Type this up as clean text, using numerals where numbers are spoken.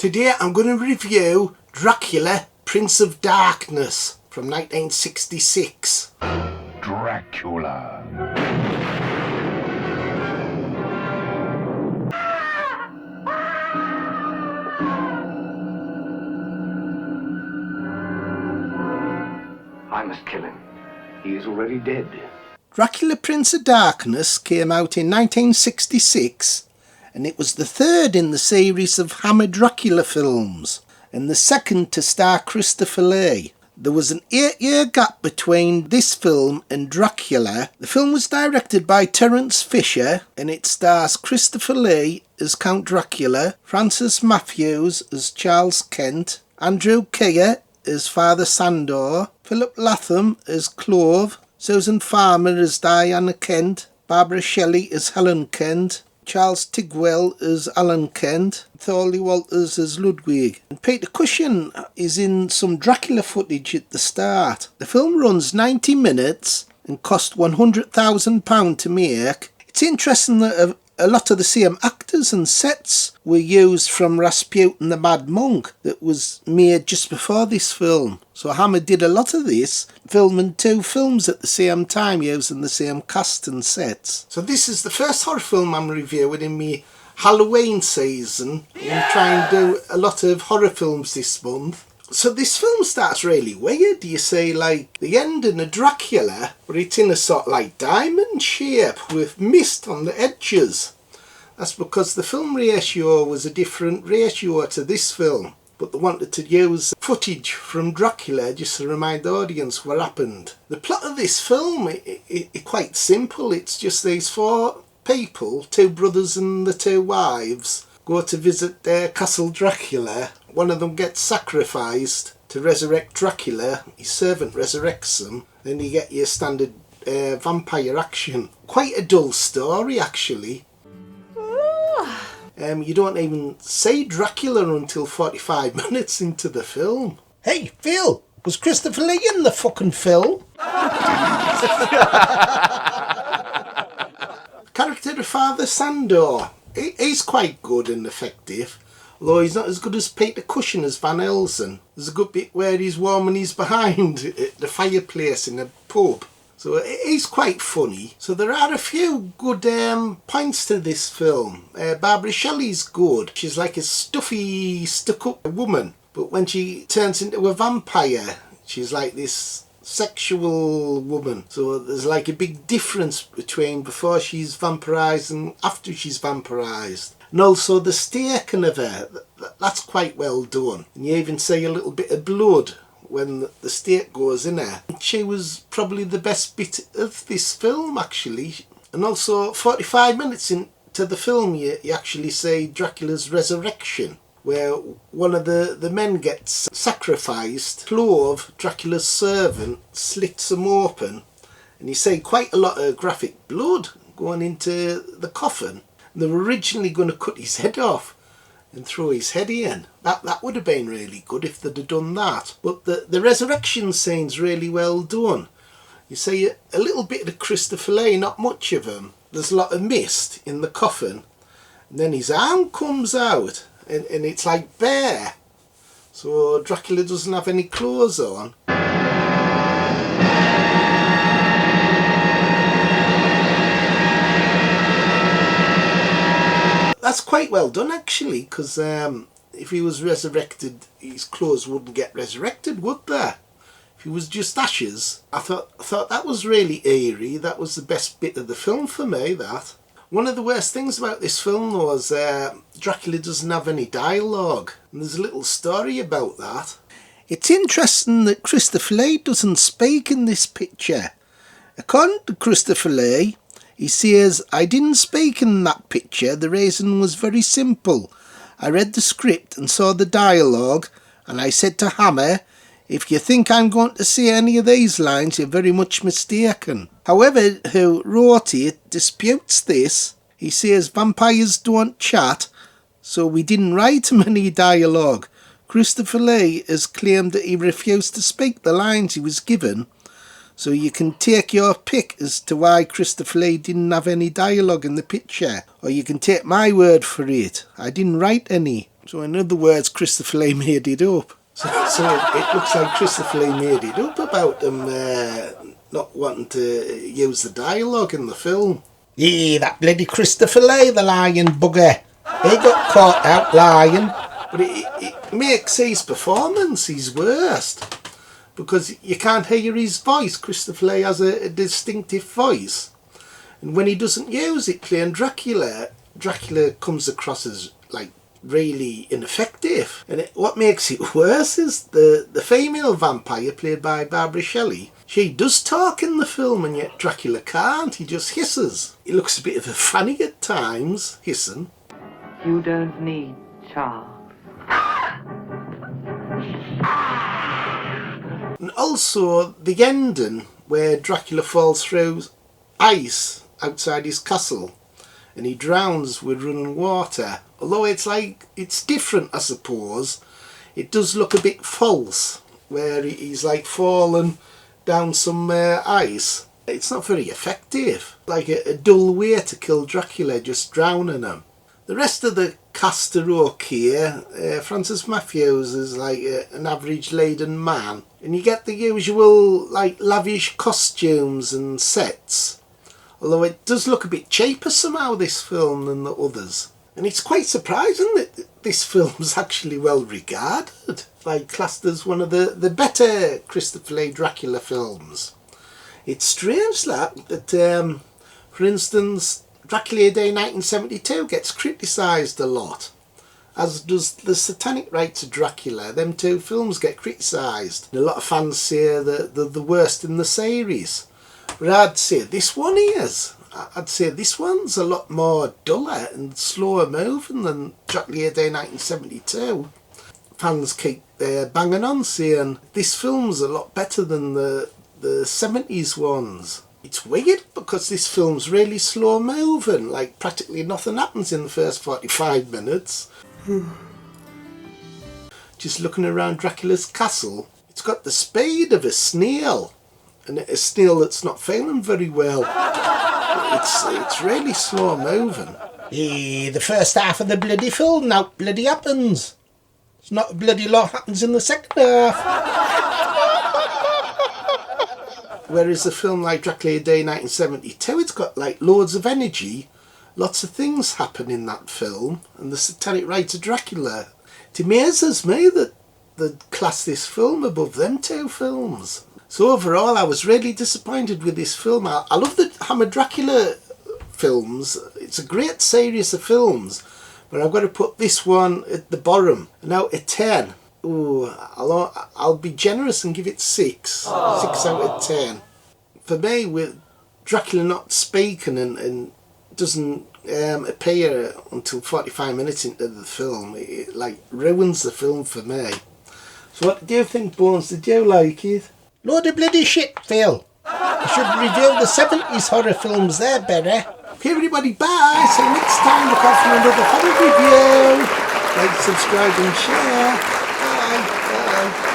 Today I'm going to review Dracula, Prince of Darkness from 1966. Dracula. I must kill him. He is already dead. Dracula, Prince of Darkness came out in 1966, and it was the third in the series of Hammer Dracula films, and the second to star Christopher Lee. There was an 8-year gap between this film and Dracula. The film was directed by Terence and it stars Christopher Lee as Count Dracula, Francis Matthews as Charles Kent, Andrew Keir as Father Sandor, Philip Latham as Clove, Susan Farmer as Diana Kent, Barbara Shelley as Helen Kent, Charles Tigwell as Alan Kent, Thorley Walters as Ludwig. And Peter Cushing is in some Dracula footage at the start. The film runs 90 minutes and cost £100,000 to make. It's interesting that a lot of the same actors and sets were used from Rasputin the Mad Monk that was made just before this film. So Hammer did a lot of this, filming 2 films at the same time using the same cast and sets. So this is the first horror film I'm reviewing in my Halloween season. I'm trying to do a lot of horror films this month. So this film starts really weird. You see like the ending of Dracula, but it's in a sort of like diamond shape with mist on the edges. That's because the film ratio was a different ratio to this film, but they wanted to use footage from Dracula just to remind the audience what happened. The plot of this film is quite simple. It's just these 4 people, 2 brothers and the 2 wives, go to visit Castle Dracula. One of them gets sacrificed to resurrect Dracula. His servant resurrects him. Then you get your standard vampire action. Quite a dull story, actually. You don't even see Dracula until 45 minutes into the film. Hey, Phil! Was Christopher Lee in the fucking film? Character of Father Sandor. He's quite good and effective, although he's not as good as Peter Cushing as Van Helsing. There's a good bit where he's warming his behind at the fireplace in a pub. So he's quite funny. So there are a few good points to this film. Barbara Shelley's good. She's like a stuffy, stuck-up woman. But when she turns into a vampire, she's like this sexual woman. So there's like a big difference between before she's vampirised and after she's vampirised. And also the staking of her, that's quite well done. And you even see a little bit of blood when the stake goes in her. She was probably the best bit of this film, actually. And also 45 minutes into the film you actually see Dracula's resurrection, where one of the men gets sacrificed. Clove, Dracula's servant, slits him open, and you see quite a lot of graphic blood going into the coffin. And they were originally going to cut his head off and throw his head in. That would have been really good if they'd have done that. But the resurrection scene's really well done. You see a little bit of Christopher Lee, not much of him. There's a lot of mist in the coffin, and then his arm comes out, and it's like bare. So Dracula doesn't have any clothes on. That's quite well done, actually, because if he was resurrected, his clothes wouldn't get resurrected, would they? If he was just ashes. I thought that was really eerie. That was the best bit of the film for me, that. One of the worst things about this film was Dracula doesn't have any dialogue, and there's a little story about that. It's interesting that Christopher Lee doesn't speak in this picture. According to Christopher Lee, he says, "I didn't speak in that picture. The reason was very simple. I read the script and saw the dialogue, and I said to Hammer, if you think I'm going to say any of these lines, you're very much mistaken." However, who wrote it disputes this. He says vampires don't chat, so we didn't write him any dialogue. Christopher Lee has claimed that he refused to speak the lines he was given. So you can take your pick as to why Christopher Lee didn't have any dialogue in the picture, or you can take my word for it. I didn't write any. So in other words, Christopher Lee made it up. So it looks like Christopher Lee made it up about them not wanting to use the dialogue in the film. Yeah, that bloody Christopher Lee, the lying bugger. He got caught out lying. But it makes his performance his worst. Because you can't hear his voice. Christopher Lee has a distinctive voice. And when he doesn't use it playing Dracula, Dracula comes across as like really ineffective. And what makes it worse is the female vampire played by Barbara Shelley. She does talk in the film and yet Dracula can't. He just hisses. He looks a bit of a fanny at times, hissing. You don't need Charles. And also the ending where Dracula falls through ice outside his castle and he drowns with running water. Although it's different, I suppose. It does look a bit false where he's like falling down some ice. It's not very effective. Like a dull way to kill Dracula, just drowning him. The rest of the cast are okay. Francis Matthews is like an average laden man. And you get the usual like lavish costumes and sets. Although it does look a bit cheaper somehow, this film, than the others. And it's quite surprising that this film's actually well regarded. Like classed as one of the better Christopher Lee Dracula films. It's strange that for instance, Dracula Day 1972 gets criticised a lot, as does The Satanic Rites of Dracula. Them two films get criticised. A lot of fans say they're the worst in the series. But I'd say this one is. I'd say this one's a lot more duller and slower moving than Dracula Day 1972. Fans keep banging on saying this film's a lot better than the 70s ones. It's weird because this film's really slow moving, like practically nothing happens in the first 45 minutes. Just looking around Dracula's castle, it's got the speed of a snail, and a snail that's not feeling very well. It's really slow moving. The first half of the bloody film now bloody happens. It's not a bloody lot happens in the second half. Whereas a film like Dracula Day 1972, it's got like loads of energy, lots of things happen in that film, and The Satanic Rites of Dracula. It amazes me that they'd class this film above them two films. So overall, I was really disappointed with this film. I love the Hammer Dracula films. It's a great series of films, but I've got to put this one at the bottom. And out of 10. Ooh, I'll be generous and give it 6. Aww. 6 out of 10. For me, with Dracula not speaking and doesn't appear until 45 minutes into the film, it like ruins the film for me. So what do you think, Bones? Did you like it? Load of bloody shit, Phil. You should review the 70s horror films there, better. Okay, everybody, bye. See you next time. Look out for another horror review. Like, subscribe and share. Bye.